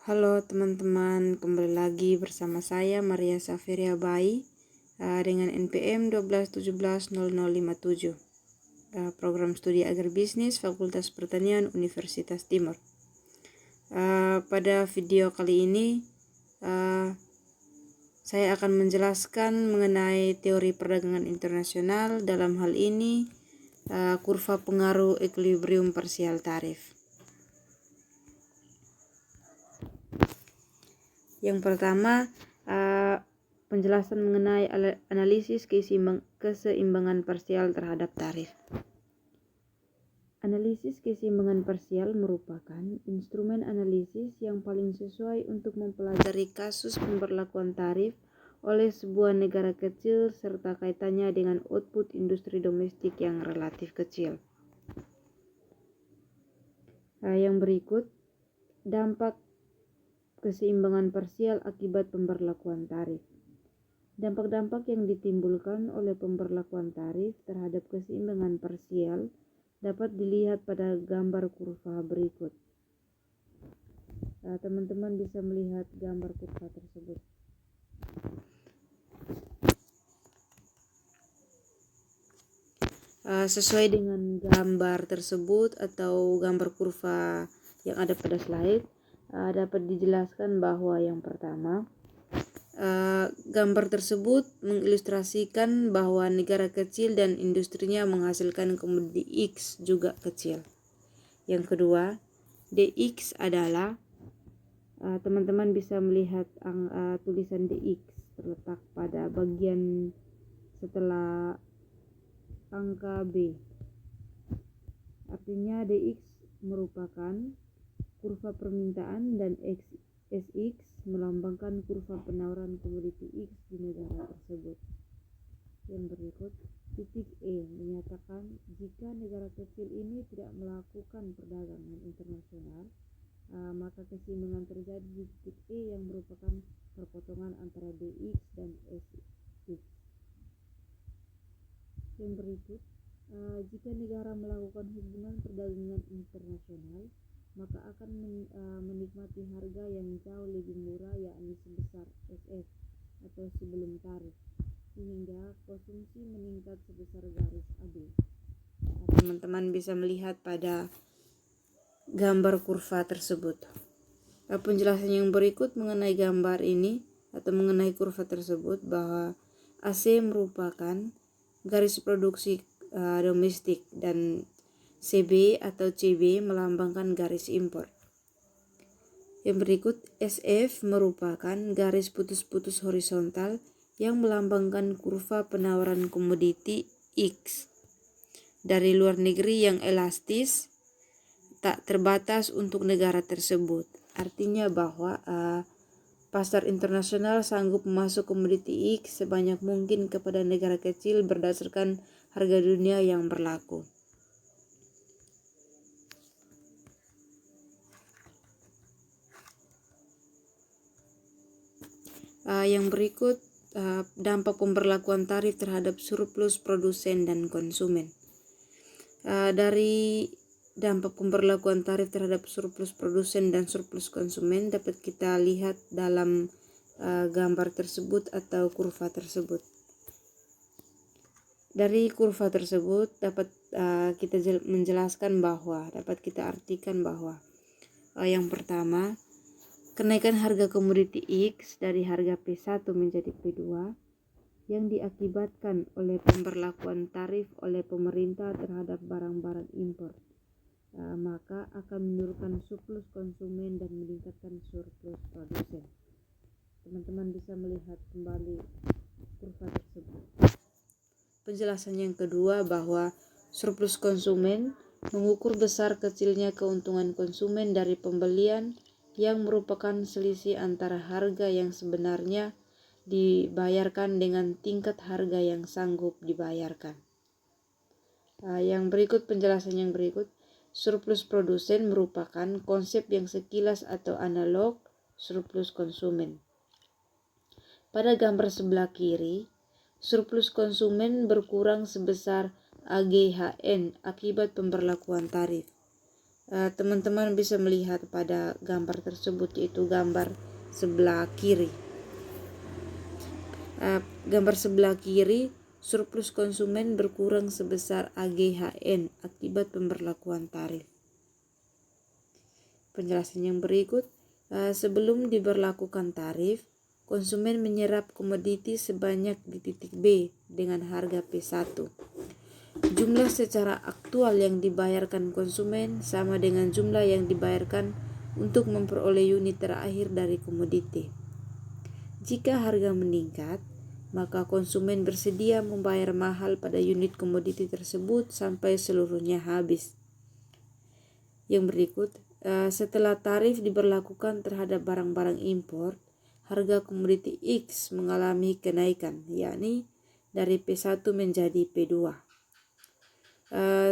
Halo teman-teman, kembali lagi bersama saya Maria Safiria Bai dengan NPM 12170057, program studi agribisnis Fakultas Pertanian Universitas Timur. Pada video kali ini saya akan menjelaskan mengenai teori perdagangan internasional, dalam hal ini kurva pengaruh equilibrium parsial tarif. Yang pertama, penjelasan mengenai analisis keseimbangan parsial terhadap tarif. Analisis keseimbangan parsial merupakan instrumen analisis yang paling sesuai untuk mempelajari kasus pemberlakuan tarif oleh sebuah negara kecil serta kaitannya dengan output industri domestik yang relatif kecil. Yang berikut, dampak keseimbangan parsial akibat pemberlakuan tarif. Dampak-dampak yang ditimbulkan oleh pemberlakuan tarif terhadap keseimbangan parsial dapat dilihat pada gambar kurva berikut. Teman-teman bisa melihat gambar kurva tersebut. Sesuai dengan gambar tersebut atau gambar kurva yang ada pada slide, dapat dijelaskan bahwa yang pertama, gambar tersebut mengilustrasikan bahwa negara kecil dan industrinya menghasilkan komoditi X juga kecil. Yang kedua, DX adalah, teman-teman bisa melihat tulisan DX terletak pada bagian setelah angka B. Artinya DX merupakan kurva permintaan dan SX melambangkan kurva penawaran komoditi X di negara tersebut. Yang berikut, titik E menyatakan jika negara kecil ini tidak melakukan perdagangan internasional, maka keseimbangan terjadi di titik E yang merupakan perpotongan antara DX dan SX. Yang berikut, jika negara melakukan hubungan perdagangan internasional, maka akan menikmati harga yang jauh lebih murah, yakni sebesar SF atau sebelum tarif, sehingga konsumsi meningkat sebesar garis AB. Teman-teman bisa melihat pada gambar kurva tersebut. Penjelasan yang berikut mengenai gambar ini atau mengenai kurva tersebut, bahwa AC merupakan garis produksi domestik dan CB atau CB melambangkan garis impor. Yang berikut, SF merupakan garis putus-putus horizontal yang melambangkan kurva penawaran komoditi X dari luar negeri yang elastis tak terbatas untuk negara tersebut. Artinya bahwa pasar internasional sanggup memasok komoditi X sebanyak mungkin kepada negara kecil berdasarkan harga dunia yang berlaku. Yang berikut, dampak pemberlakuan tarif terhadap surplus produsen dan konsumen. Dari dampak pemberlakuan tarif terhadap surplus produsen dan surplus konsumen dapat kita lihat dalam gambar tersebut atau kurva tersebut. Dari kurva tersebut dapat kita menjelaskan bahwa, dapat kita artikan bahwa yang pertama, kenaikan harga komoditi X dari harga P1 menjadi P2 yang diakibatkan oleh pemberlakuan tarif oleh pemerintah terhadap barang-barang impor, maka akan menurunkan surplus konsumen dan meningkatkan surplus produsen. Teman-teman bisa melihat kembali kurva tersebut. Penjelasan yang kedua, bahwa surplus konsumen mengukur besar kecilnya keuntungan konsumen dari pembelian yang merupakan selisih antara harga yang sebenarnya dibayarkan dengan tingkat harga yang sanggup dibayarkan. Yang berikut, penjelasan yang berikut, surplus produsen merupakan konsep yang sekilas atau analog surplus konsumen. Pada gambar sebelah kiri, surplus konsumen berkurang sebesar AGHN akibat pemberlakuan tarif. Teman-teman bisa melihat pada gambar tersebut, yaitu gambar sebelah kiri. Gambar sebelah kiri, surplus konsumen berkurang sebesar AGHN akibat pemberlakuan tarif. Penjelasan yang berikut, sebelum diberlakukan tarif, konsumen menyerap komoditi sebanyak di titik B dengan harga P1. Jumlah secara aktual yang dibayarkan konsumen sama dengan jumlah yang dibayarkan untuk memperoleh unit terakhir dari komoditi. Jika harga meningkat, maka konsumen bersedia membayar mahal pada unit komoditi tersebut sampai seluruhnya habis. Yang berikut, setelah tarif diberlakukan terhadap barang-barang impor, harga komoditi X mengalami kenaikan, yakni dari P1 menjadi P2.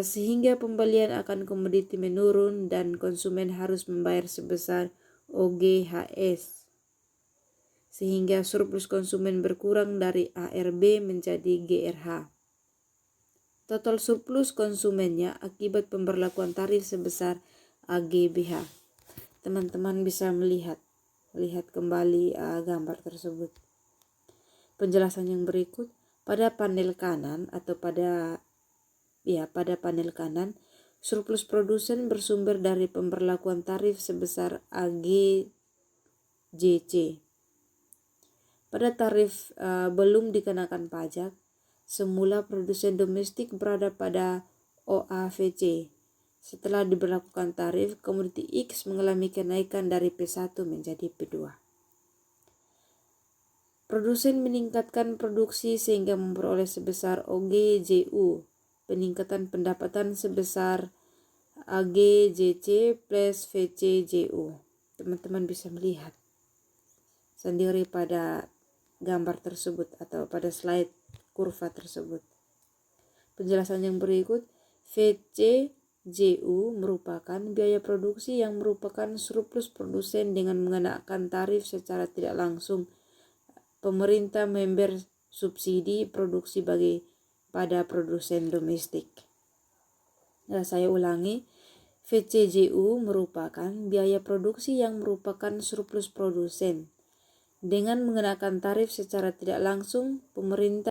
Sehingga pembelian akan komoditi menurun dan konsumen harus membayar sebesar OGHS. Sehingga surplus konsumen berkurang dari ARB menjadi GRH. Total surplus konsumennya akibat pemberlakuan tarif sebesar AGBH. Teman-teman bisa melihat kembali gambar tersebut. Penjelasan yang berikut, pada panel kanan atau pada panel kanan, surplus produsen bersumber dari pemberlakuan tarif sebesar AGJC. Pada tarif belum dikenakan pajak, semula produsen domestik berada pada OAVC. Setelah diberlakukan tarif, komoditi X mengalami kenaikan dari P1 menjadi P2. Produsen meningkatkan produksi sehingga memperoleh sebesar OGJU. Peningkatan pendapatan sebesar AGJC plus VCJU. Teman-teman bisa melihat sendiri pada gambar tersebut atau pada slide kurva tersebut. Penjelasan yang berikut, VCJU merupakan biaya produksi yang merupakan surplus produsen dengan mengenakan tarif secara tidak langsung. Pemerintah member subsidi produksi pada produsen domestik. Saya ulangi, VCJU merupakan biaya produksi yang merupakan surplus produsen. Dengan mengenakan tarif secara tidak langsung, pemerintah